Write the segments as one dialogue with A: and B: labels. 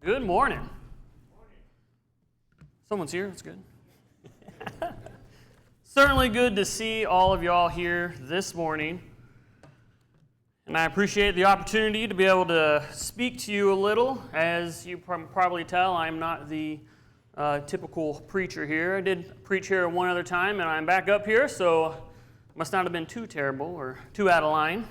A: Good morning. Someone's here, that's good. Certainly good to see all of y'all here this morning. And I appreciate the opportunity to be able to speak to you a little. As you probably tell, I'm not the typical preacher here. I did preach here one other time, and I'm back up here, so must not have been too terrible or too out of line.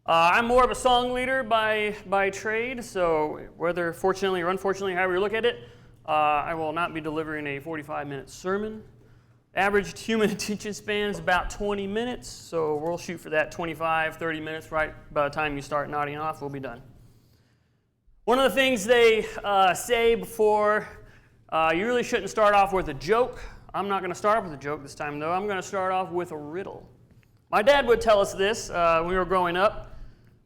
A: I'm more of a song leader by trade, so whether fortunately or unfortunately, however you look at it, I will not be delivering a 45-minute sermon. Average human attention span is about 20 minutes, so we'll shoot for that 25, 30 minutes. Right by the time you start nodding off, we'll be done. One of the things they say before, you really shouldn't start off with a joke. I'm not going to start off with a joke this time, though. I'm going to start off with a riddle. My dad would tell us this when we were growing up.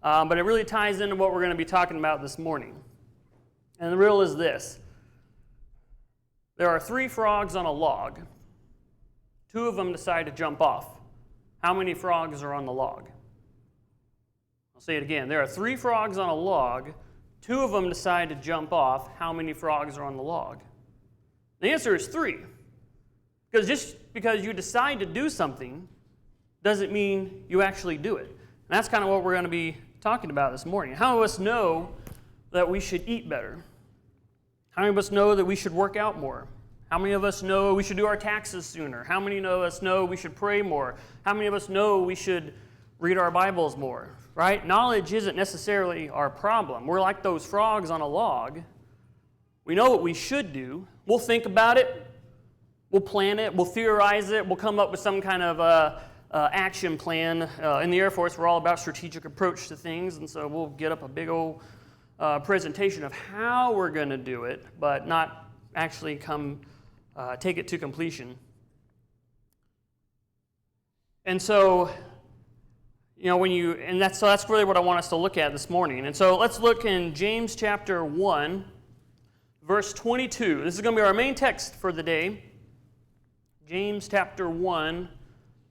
A: But it really ties into what we're going to be talking about this morning. And the riddle is this. There are 3 frogs on a log. 2 of them decide to jump off. How many frogs are on the log? I'll say it again. There are 3 frogs on a log. 2 of them decide to jump off. How many frogs are on the log? The answer is 3. Because just because you decide to do something doesn't mean you actually do it. And that's kind of what we're going to be talking about this morning. How many of us know that we should eat better? How many of us know that we should work out more? How many of us know we should do our taxes sooner? How many of us know we should pray more? How many of us know we should read our Bibles more? Right? Knowledge isn't necessarily our problem. We're like those frogs on a log. We know what we should do. We'll think about it. We'll plan it. We'll theorize it. We'll come up with some kind of action plan. In the Air Force, we're all about strategic approach to things, and so we'll get up a big old presentation of how we're going to do it, but not actually take it to completion. And so, that's really what I want us to look at this morning. And so let's look in James chapter 1, verse 22. This is going to be our main text for the day. James chapter 1.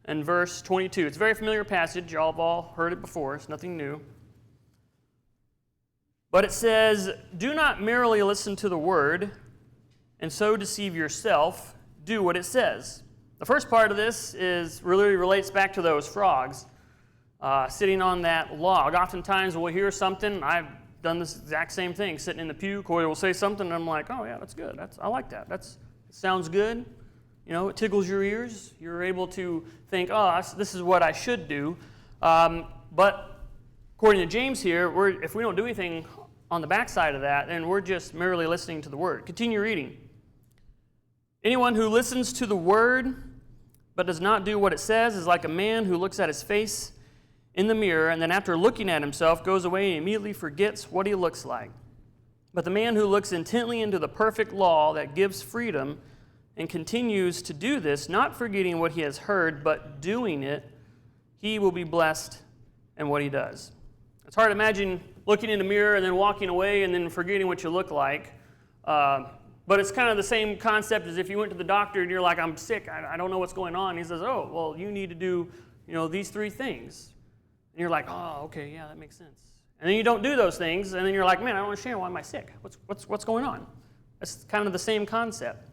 A: And verse 22. It's a very familiar passage. Y'all have all heard it before. It's nothing new. But it says, "Do not merely listen to the word and so deceive yourself. Do what it says." The first part of this really relates back to those frogs sitting on that log. Oftentimes we'll hear something. I've done this exact same thing. Sitting in the pew, Corey will say something, and I'm like, oh yeah, that's good. I like that. It sounds good. It tickles your ears. You're able to think, oh, this is what I should do. But according to James here, if we don't do anything on the backside of that, then we're just merely listening to the word. Continue reading. "Anyone who listens to the word but does not do what it says is like a man who looks at his face in the mirror and then after looking at himself goes away and immediately forgets what he looks like. But the man who looks intently into the perfect law that gives freedom and continues to do this, not forgetting what he has heard, but doing it, he will be blessed in what he does." It's hard to imagine looking in the mirror and then walking away and then forgetting what you look like. But it's kind of the same concept as if you went to the doctor and you're like, I'm sick, I don't know what's going on. He says, oh, well, you need to do these 3 things. And you're like, oh, okay, yeah, that makes sense. And then you don't do those things, and then you're like, man, I don't understand, why am I sick? What's going on? It's kind of the same concept.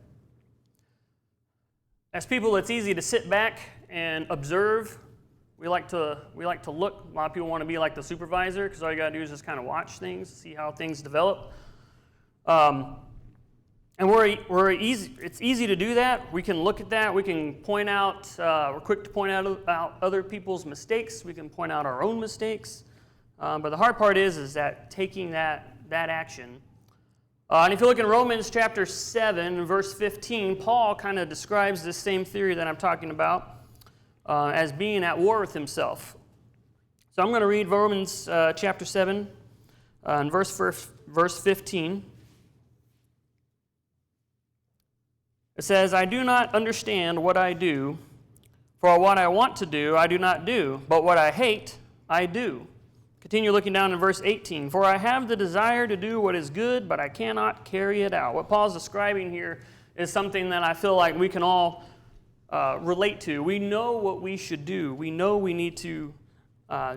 A: As people, it's easy to sit back and observe. We like to look. A lot of people want to be like the supervisor because all you got to do is just kind of watch things, see how things develop. And it's easy to do that. We can look at that. We can point out. We're quick to point out other people's mistakes. We can point out our own mistakes. But the hard part is that taking that action. And if you look in Romans chapter 7, verse 15, Paul kind of describes this same theory that I'm talking about as being at war with himself. So I'm going to read Romans chapter 7 and verse 15. It says, "I do not understand what I do, for what I want to do I do not do, but what I hate I do." Continue looking down in verse 18. "For I have the desire to do what is good, but I cannot carry it out." What Paul's describing here is something that I feel like we can all relate to. We know what we should do. We know we need to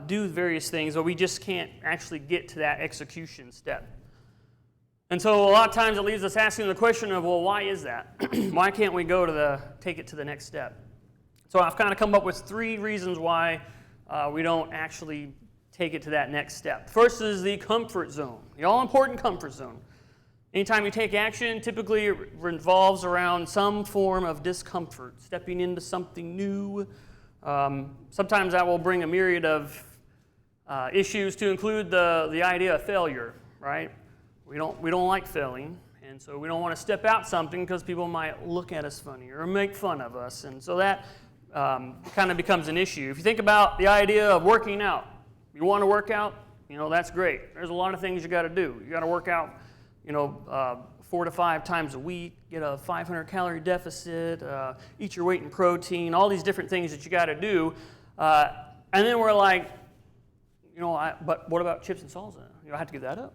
A: do various things, but we just can't actually get to that execution step. And so a lot of times it leaves us asking the question of, well, why is that? Why can't we take it to the next step? So I've kind of come up with 3 reasons why we don't actually take it to that next step. First is the comfort zone, the all-important comfort zone. Anytime you take action, typically it revolves around some form of discomfort, stepping into something new. Sometimes that will bring a myriad of issues, to include the idea of failure, right? We don't like failing, and so we don't want to step out something because people might look at us funny or make fun of us, and so that kind of becomes an issue. If you think about the idea of working out, you want to work out, that's great. There's a lot of things you got to do. You got to work out, 4 to 5 times a week, get a 500-calorie deficit, eat your weight in protein, all these different things that you got to do, and then we're like, but what about chips and salsa? I have to give that up.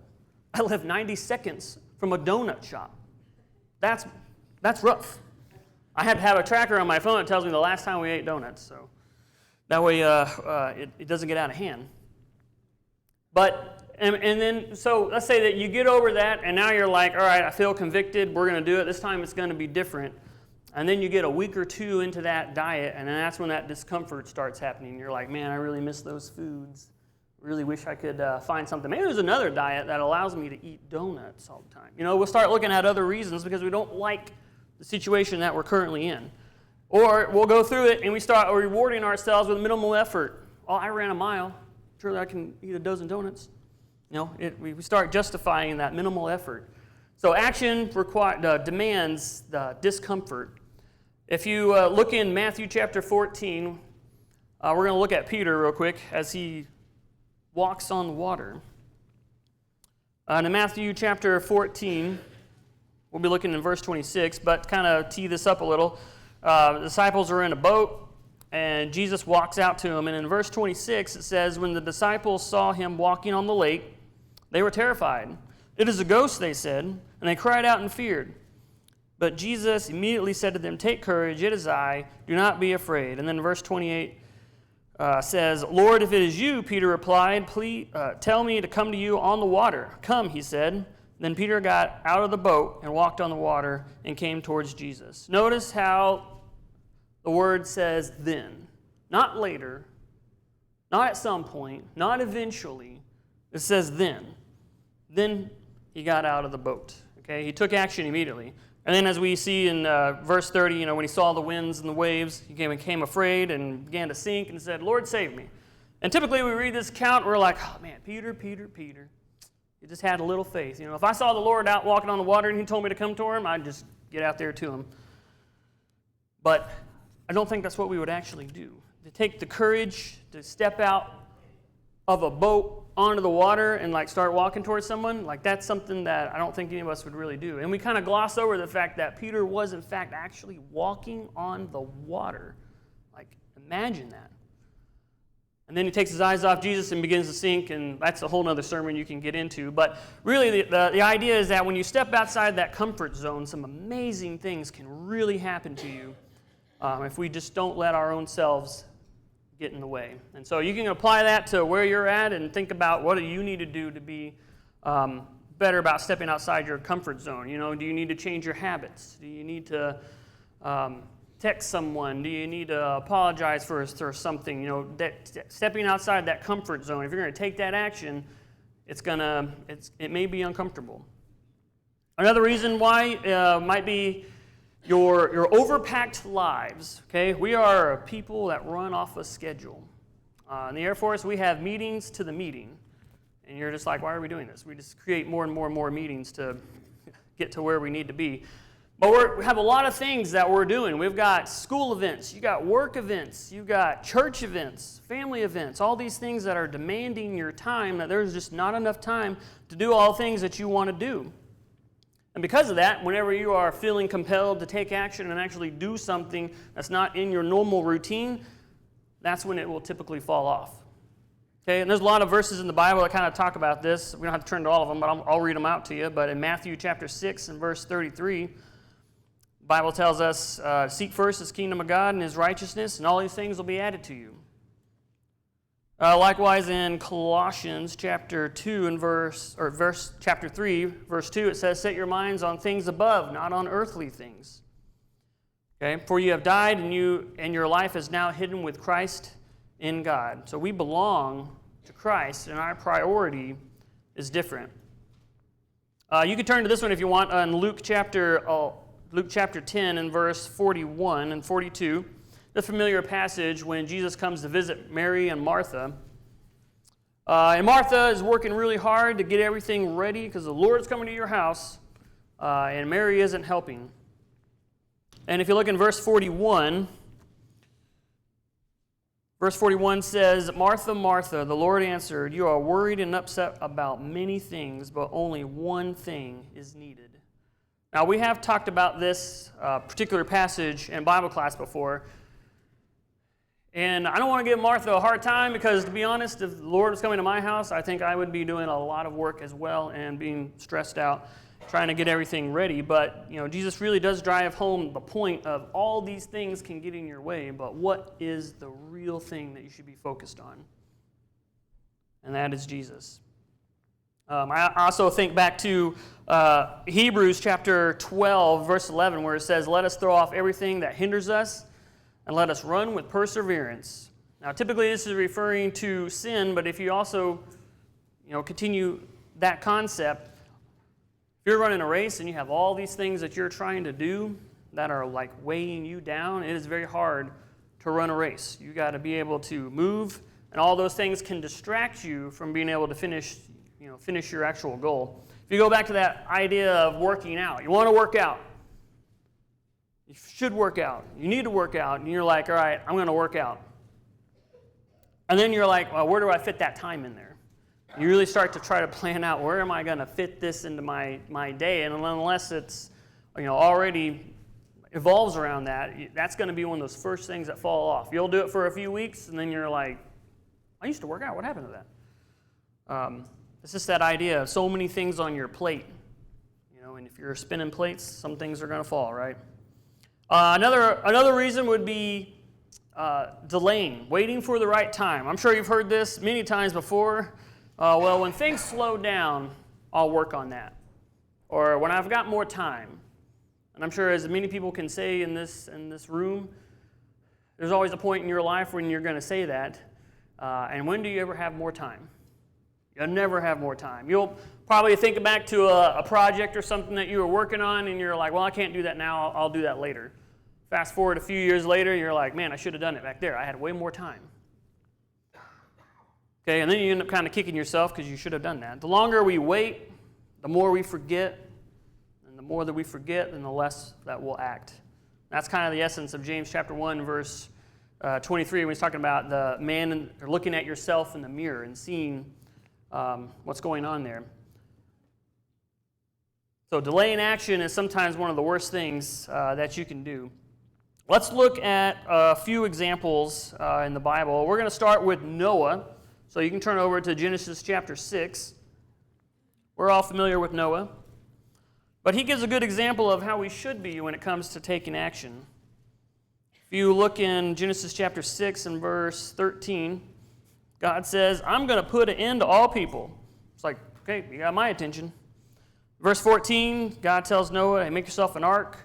A: I live 90 seconds from a donut shop. That's rough. I have to have a tracker on my phone that tells me the last time we ate donuts, so that way it doesn't get out of hand. But, and then, so let's say that you get over that, and now you're like, all right, I feel convicted, we're going to do it, this time it's going to be different. And then you get a week or 2 into that diet, and then that's when that discomfort starts happening. You're like, man, I really miss those foods. Really wish I could find something. Maybe there's another diet that allows me to eat donuts all the time. We'll start looking at other reasons because we don't like the situation that we're currently in. Or we'll go through it and we start rewarding ourselves with minimal effort. Oh, I ran a mile. Surely I can eat a dozen donuts. We start justifying that minimal effort. So action demands the discomfort. If you look in Matthew chapter 14, we're going to look at Peter real quick as he walks on the water. In Matthew chapter 14, we'll be looking in verse 26, but kind of tee this up a little. The disciples are in a boat, and Jesus walks out to them. And in verse 26, it says, when the disciples saw him walking on the lake, they were terrified. It is a ghost, they said, and they cried out in fear. But Jesus immediately said to them, take courage, it is I, do not be afraid. And then verse 28 says, Lord, if it is you, Peter replied, please tell me to come to you on the water. Come, he said. Then Peter got out of the boat and walked on the water and came towards Jesus. Notice how the word says then. Not later, not at some point, not eventually. It says then. Then he got out of the boat. Okay, he took action immediately. And then as we see in verse 30, when he saw the winds and the waves, he became afraid and began to sink and said, Lord, save me. And typically we read this account, we're like, oh man, Peter. He just had a little faith. If I saw the Lord out walking on the water and he told me to come to him, I'd just get out there to him. But I don't think that's what we would actually do. To take the courage to step out of a boat onto the water and start walking towards someone, that's something that I don't think any of us would really do. And we kind of gloss over the fact that Peter was in fact actually walking on the water. Imagine that. And then he takes his eyes off Jesus and begins to sink, and that's a whole other sermon you can get into. But really the idea is that when you step outside that comfort zone, some amazing things can really happen to you if we just don't let our own selves get in the way. And so you can apply that to where you're at and think about what do you need to do to be better about stepping outside your comfort zone. Do you need to change your habits? Do you need to text someone? Do you need to apologize for something? Stepping outside that comfort zone, if you're going to take that action, it may be uncomfortable. Another reason why might be your overpacked lives. Okay, we are a people that run off a schedule. In the Air Force, we have meetings to the meeting, and you're just like, why are we doing this? We just create more and more and more meetings to get to where we need to be. But we have a lot of things that we're doing. We've got school events, you got work events, you got church events, family events, all these things that are demanding your time, that there's just not enough time to do all the things that you want to do. And because of that, whenever you are feeling compelled to take action and actually do something that's not in your normal routine, that's when it will typically fall off. Okay, and there's a lot of verses in the Bible that kind of talk about this. We don't have to turn to all of them, but I'll read them out to you. But in Matthew chapter 6 and verse 33, the Bible tells us, seek first his kingdom of God and his righteousness, and all these things will be added to you. Likewise, in Colossians chapter 2 and chapter 3, verse 2, it says, "Set your minds on things above, not on earthly things." Okay? "For you have died, and your life is now hidden with Christ in God." So we belong to Christ, and our priority is different. You can turn to this one if you want, on Luke chapter 10 and verse 41 and 42. The familiar passage when Jesus comes to visit Mary and Martha. And Martha is working really hard to get everything ready because the Lord's coming to your house, and Mary isn't helping. And if you look in verse 41 says, "Martha, Martha, the Lord answered, you are worried and upset about many things, but only one thing is needed." Now, we have talked about this particular passage in Bible class before. And I don't want to give Martha a hard time because, to be honest, if the Lord was coming to my house, I think I would be doing a lot of work as well and being stressed out trying to get everything ready. But, Jesus really does drive home the point of all these things can get in your way, but what is the real thing that you should be focused on? And that is Jesus. I also think back to Hebrews chapter 12, verse 11, where it says, "Let us throw off everything that hinders us, and let us run with perseverance." Now, typically this is referring to sin, but if you also, continue that concept, if you're running a race and you have all these things that you're trying to do that are like weighing you down, it is very hard to run a race. You got to be able to move, and all those things can distract you from being able to finish your actual goal. If you go back to that idea of working out, you want to work out. You should work out. You need to work out. And you're like, all right, I'm going to work out. And then you're like, well, where do I fit that time in there? You really start to try to plan out, where am I going to fit this into my day? And unless it's already evolves around that, that's going to be one of those first things that fall off. You'll do it for a few weeks, and then you're like, I used to work out. What happened to that? It's just that idea of so many things on your plate. And if you're spinning plates, some things are going to fall, right? Another reason would be delaying, waiting for the right time. I'm sure you've heard this many times before. Well, when things slow down, I'll work on that. Or when I've got more time. And I'm sure as many people can say in this room, there's always a point in your life when you're going to say that. And when do you ever have more time? You'll never have more time. You'll probably think back to a project or something that you were working on, and you're like, well, I can't do that now. I'll do that later. Fast forward a few years later, you're like, man, I should have done it back there. I had way more time. Okay, and then you end up kind of kicking yourself because you should have done that. The longer we wait, the more we forget. And the more that we forget, then the less that we'll act. That's kind of the essence of James chapter 1, verse 23, when he's talking about the man looking at yourself in the mirror and seeing what's going on there. So delaying action is sometimes one of the worst things that you can do. Let's look at a few examples in the Bible. We're going to start with Noah. So you can turn over to Genesis chapter 6. We're all familiar with Noah. But he gives a good example of how we should be when it comes to taking action. If you look in Genesis chapter 6 and verse 13, God says, I'm going to put an end to all people. It's like, okay, you got my attention. Verse 14, God tells Noah, hey, make yourself an ark.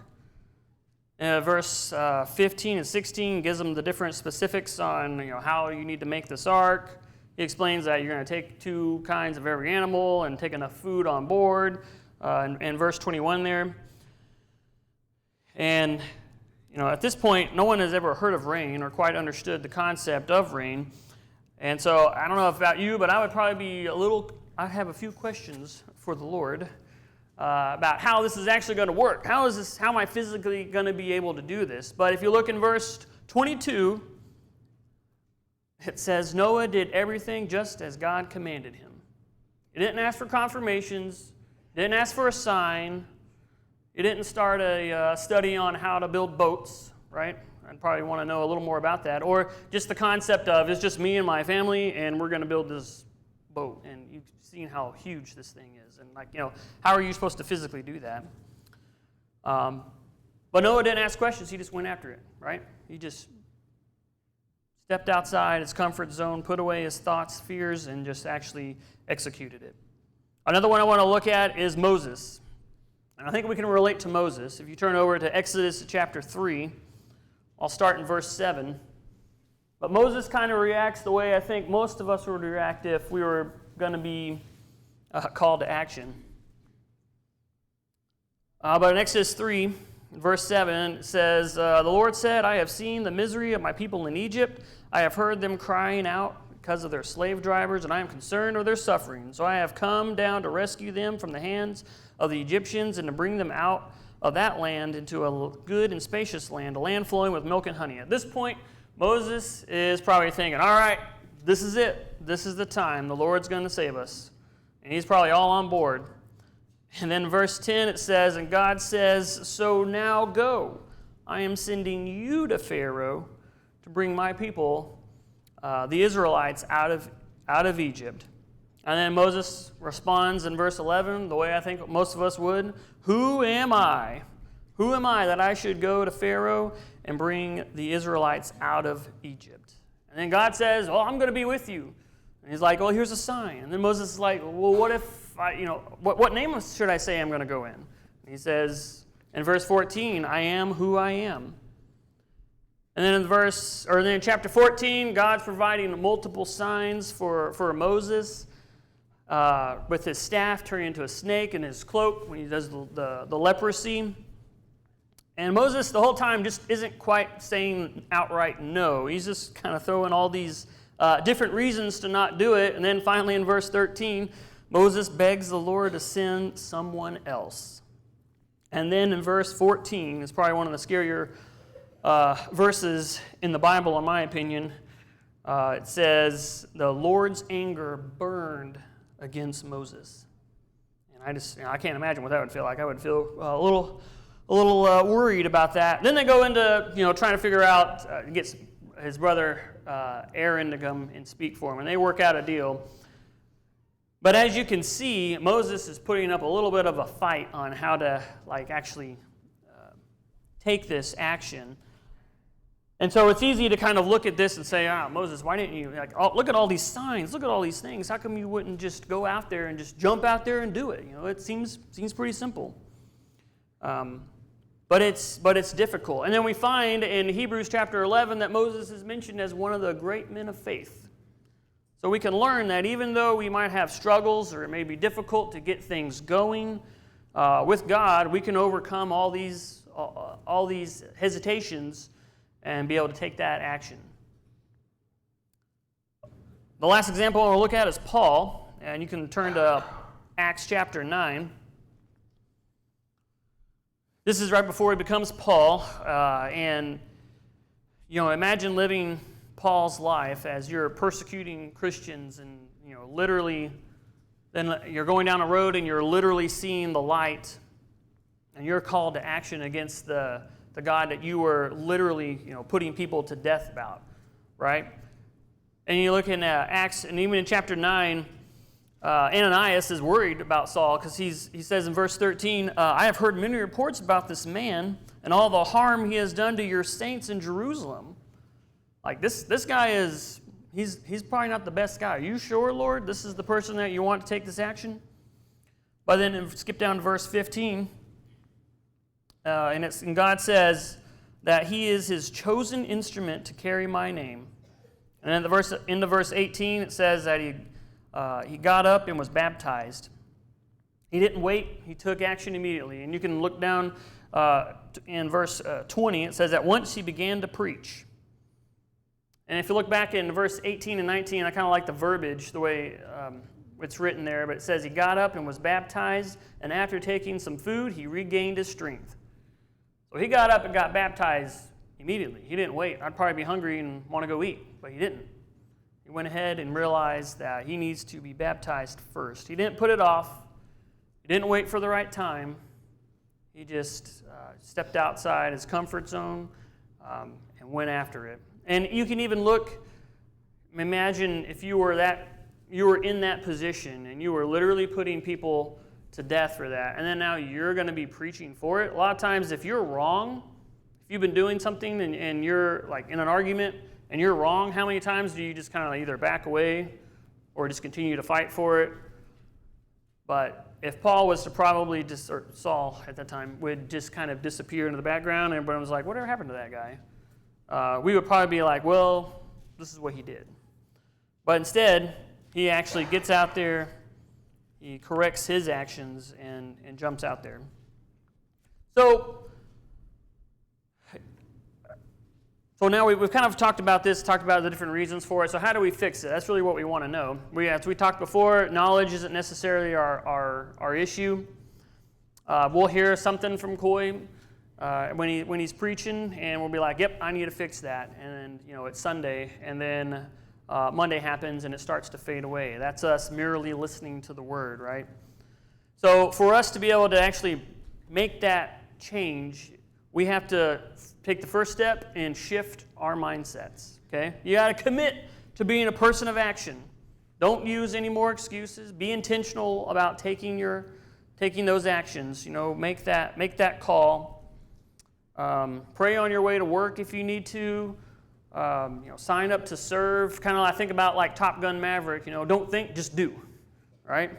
A: Verse 15 and 16 gives them the different specifics on how you need to make this ark. He explains that you're going to take 2 kinds of every animal and take enough food on board. In verse 21 there. And at this point, no one has ever heard of rain or quite understood the concept of rain. And so I don't know about you, but I would probably be I have a few questions for the Lord about how this is actually going to work. How am I physically going to be able to do this? But if you look in verse 22, it says, Noah did everything just as God commanded him. He didn't ask for confirmations, didn't ask for a sign, he didn't start a study on how to build boats, right? I'd probably want to know a little more about that. Or just the concept of, it's just me and my family, and we're going to build this boat. And you've seen how huge this thing is. And how are you supposed to physically do that? But Noah didn't ask questions. He just went after it, right? He just stepped outside his comfort zone, put away his thoughts, fears, and just actually executed it. Another one I want to look at is Moses. And I think we can relate to Moses. If you turn over to Exodus chapter 3, I'll start in verse 7. But Moses kind of reacts the way I think most of us would react if we were going to be called to action. But in Exodus 3, verse 7, it says, the Lord said, I have seen the misery of my people in Egypt. I have heard them crying out because of their slave drivers, and I am concerned with their suffering. So I have come down to rescue them from the hands of the Egyptians and to bring them out of that land into a good and spacious land, a land flowing with milk and honey. At this point, Moses is probably thinking, all right, this is it. This is the time. The Lord's going to save us. And he's probably all on board. And then verse 10, it says, and God says, so now go. I am sending you to Pharaoh to bring my people, the Israelites, out of Egypt. And then Moses responds in verse 11, the way I think most of us would, who am I? Who am I that I should go to Pharaoh and bring the Israelites out of Egypt? And then God says, well, I'm going to be with you. And he's like, well, here's a sign. And then Moses is like, well, what if, what name should I say I'm going to go in? And he says in verse 14, I am who I am. And then in chapter 14, God's providing multiple signs for Moses, with his staff turning into a snake and his cloak when he does the leprosy. And Moses the whole time just isn't quite saying outright no. He's just kind of throwing all these different reasons to not do it. And then finally in verse 13, Moses begs the Lord to send someone else. And then in verse 14, it's probably one of the scarier verses in the Bible, in my opinion. It says, the Lord's anger burned against Moses. And I can't imagine what that would feel like. I would feel a little worried about that. Then they go into trying to figure out, gets his brother Aaron to come and speak for him, and they work out a deal. But as you can see, Moses is putting up a little bit of a fight on how to actually take this action. And so it's easy to kind of look at this and say, Moses, why didn't you, look at all these signs, look at all these things. How come you wouldn't just go out there and just jump out there and do it? It seems pretty simple. But it's difficult. And then we find in Hebrews chapter 11 that Moses is mentioned as one of the great men of faith. So we can learn that even though we might have struggles or it may be difficult to get things going, with God, we can overcome all these hesitations and be able to take that action. The last example I want to look at is Paul, and you can turn to Acts chapter 9. This is right before he becomes Paul, and imagine living Paul's life as you're persecuting Christians, and literally, then you're going down a road and you're literally seeing the light, and you're called to action against the God that you were literally putting people to death about, right? And you look in Acts, and even in chapter 9. Ananias is worried about Saul because he says in verse 13, I have heard many reports about this man and all the harm he has done to your saints in Jerusalem. This guy he's probably not the best guy. Are you sure, Lord, this is the person that you want to take this action? But then skip down to verse 15, and God says that he is his chosen instrument to carry my name. And then in the verse 18, it says that he got up and was baptized. He didn't wait. He took action immediately. And you can look down in verse 20. It says that once he began to preach. And if you look back in verse 18 and 19, I kind of like the verbiage, the way it's written there. But it says he got up and was baptized, and after taking some food, he regained his strength. So he got up and got baptized immediately. He didn't wait. I'd probably be hungry and want to go eat, but he didn't. He went ahead and realized that he needs to be baptized first. He didn't put it off. He didn't wait for the right time. He just stepped outside his comfort zone and went after it. And you can even imagine if you were in that position and you were literally putting people to death for that, and then now you're going to be preaching for it. A lot of times if you're wrong, if you've been doing something and you're in an argument and you're wrong, how many times do you just kind of either back away or just continue to fight for it? But if Paul was to probably just, or Saul at that time, would just kind of disappear into the background, and everybody was like, whatever happened to that guy? We would probably be like, well, this is what he did. But instead, he actually gets out there, he corrects his actions, and jumps out there. So now we've kind of talked about this, talked about the different reasons for it. So how do we fix it? That's really what we want to know. As we talked before, knowledge isn't necessarily our issue. We'll hear something from Coy when he's preaching, and we'll be like, yep, I need to fix that. And then, it's Sunday, and then Monday happens, and it starts to fade away. That's us merely listening to the word, right? So for us to be able to actually make that change, we have to take the first step and shift our mindsets, okay? You got to commit to being a person of action. Don't use any more excuses. Be intentional about taking those actions. Make that call. Pray on your way to work if you need to. Sign up to serve. Kind of I think about like Top Gun Maverick. Don't think, just do, right?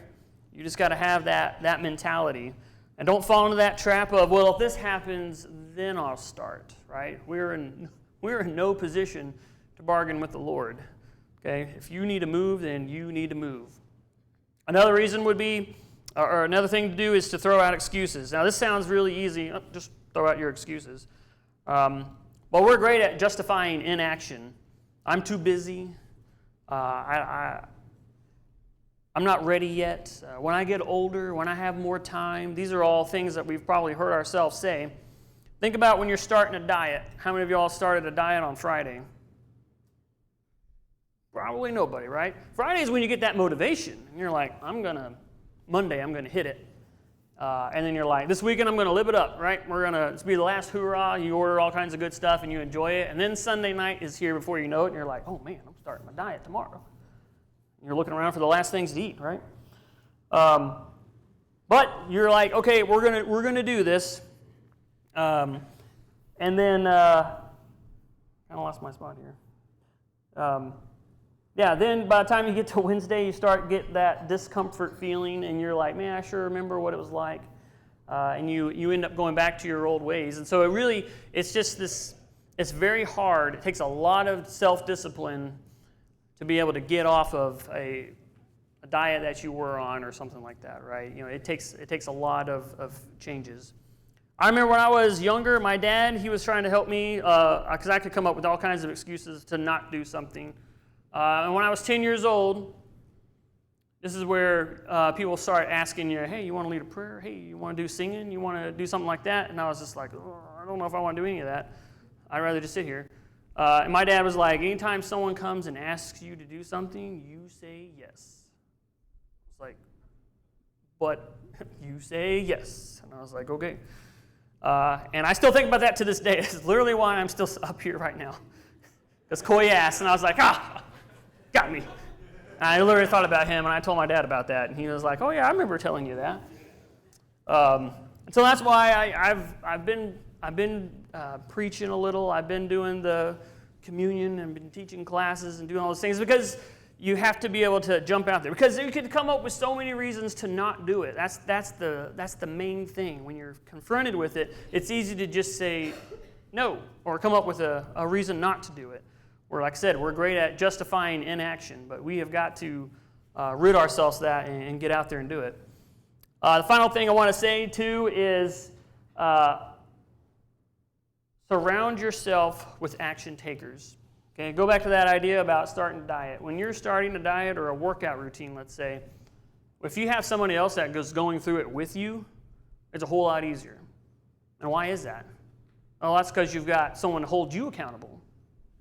A: You just got to have that mentality. And don't fall into that trap of, well, if this happens, then I'll start, right? We're in no position to bargain with the Lord, okay? If you need to move, then you need to move. Another reason would be, or another thing to do is to throw out excuses. Now, this sounds really easy. Just throw out your excuses. Well, we're great at justifying inaction. I'm too busy. I'm not ready yet. When I get older, when I have more time, these are all things that we've probably heard ourselves say. Think about when you're starting a diet. How many of y'all started a diet on Friday? Probably nobody, right? Friday is when you get that motivation. And you're like, Monday I'm going to hit it. And then you're like, this weekend I'm going to live it up, right? It's be the last hoorah. You order all kinds of good stuff and you enjoy it. And then Sunday night is here before you know it. And you're like, oh man, I'm starting my diet tomorrow. You're looking around for the last things to eat, right? But you're like, okay, we're gonna do this, and then kind of lost my spot here. Then by the time you get to Wednesday, you start get that discomfort feeling, and you're like, man, I sure remember what it was like, and you end up going back to your old ways. And so it's just this. It's very hard. It takes a lot of self-discipline to be able to get off of a diet that you were on or something like that, right? It takes a lot of changes. I remember when I was younger, my dad, he was trying to help me because I could come up with all kinds of excuses to not do something. And when I was 10 years old, this is where people start asking you, hey, you want to lead a prayer? Hey, you want to do singing? You want to do something like that? And I was just like, I don't know if I want to do any of that. I'd rather just sit here. And my dad was like, anytime someone comes and asks you to do something, you say yes. It's like, but you say yes. And I was like, okay. And I still think about that to this day. It's literally why I'm still up here right now. Because Coy asked, and I was like, got me. And I literally thought about him, and I told my dad about that. And he was like, oh yeah, I remember telling you that. And so that's why I've been preaching a little. I've been doing the communion and been teaching classes and doing all those things because you have to be able to jump out there. Because you could come up with so many reasons to not do it. That's the main thing. When you're confronted with it, it's easy to just say no or come up with a reason not to do it. Where, like I said, we're great at justifying inaction, but we have got to rid ourselves of that and get out there and do it. The final thing I want to say, too, is surround yourself with action takers. Okay, go back to that idea about starting a diet. When you're starting a diet or a workout routine, let's say, if you have somebody else that goes going through it with you, it's a whole lot easier. And why is that? Well, that's because you've got someone to hold you accountable,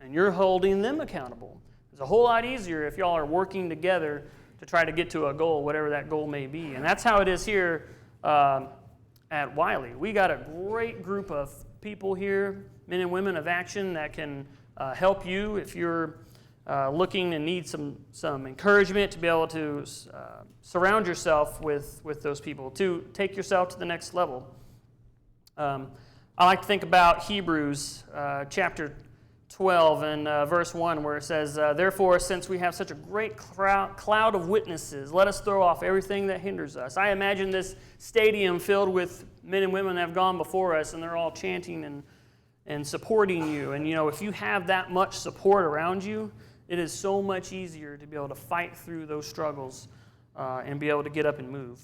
A: and you're holding them accountable. It's a whole lot easier if y'all are working together to try to get to a goal, whatever that goal may be. And that's how it is here at Wiley. We got a great group of people here, men and women of action that can help you if you're looking and need some encouragement to be able to surround yourself with those people, to take yourself to the next level. I like to think about Hebrews chapter 12 and verse 1 where it says, therefore, since we have such a great cloud of witnesses, let us throw off everything that hinders us. I imagine this stadium filled with men and women that have gone before us, and they're all chanting and supporting you. And, if you have that much support around you, it is so much easier to be able to fight through those struggles and be able to get up and move.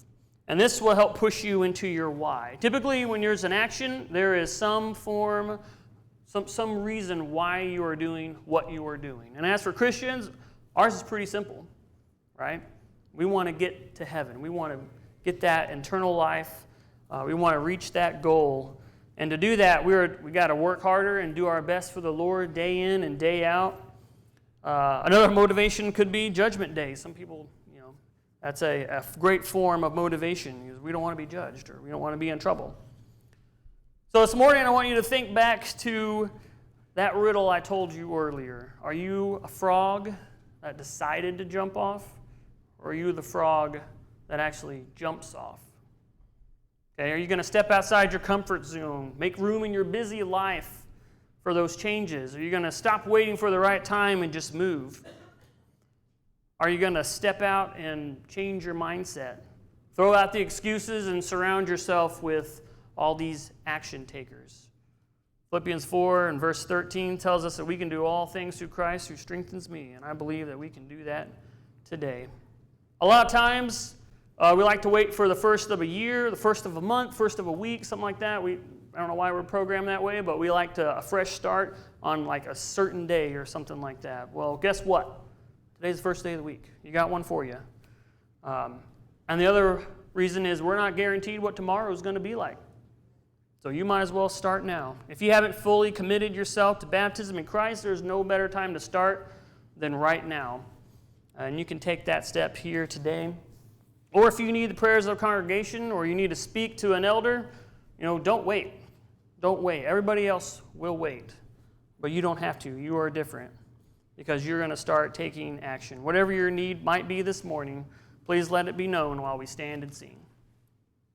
A: And this will help push you into your why. Typically, when there's an action, there is some reason why you are doing what you are doing. And as for Christians, ours is pretty simple, right? We want to get to heaven. We want to get that eternal life. We want to reach that goal. And to do that, we got to work harder and do our best for the Lord day in and day out. Another motivation could be Judgment Day. Some people, that's a great form of motivation because we don't want to be judged or we don't want to be in trouble. So this morning, I want you to think back to that riddle I told you earlier. Are you a frog that decided to jump off, or are you the frog that actually jumps off? Okay, are you going to step outside your comfort zone, make room in your busy life for those changes? Are you going to stop waiting for the right time and just move? Are you going to step out and change your mindset? Throw out the excuses and surround yourself with all these action takers. Philippians 4 and verse 13 tells us that we can do all things through Christ who strengthens me, and I believe that we can do that today. A lot of times, we like to wait for the first of a year, the first of a month, first of a week, something like that. I don't know why we're programmed that way, but we like a fresh start on like a certain day or something like that. Well, guess what? Today's the first day of the week. You got one for you. And the other reason is we're not guaranteed what tomorrow is going to be like. So you might as well start now. If you haven't fully committed yourself to baptism in Christ, there's no better time to start than right now. And you can take that step here today. Or if you need the prayers of the congregation or you need to speak to an elder, don't wait. Don't wait. Everybody else will wait. But you don't have to. You are different because you're going to start taking action. Whatever your need might be this morning, please let it be known while we stand and sing.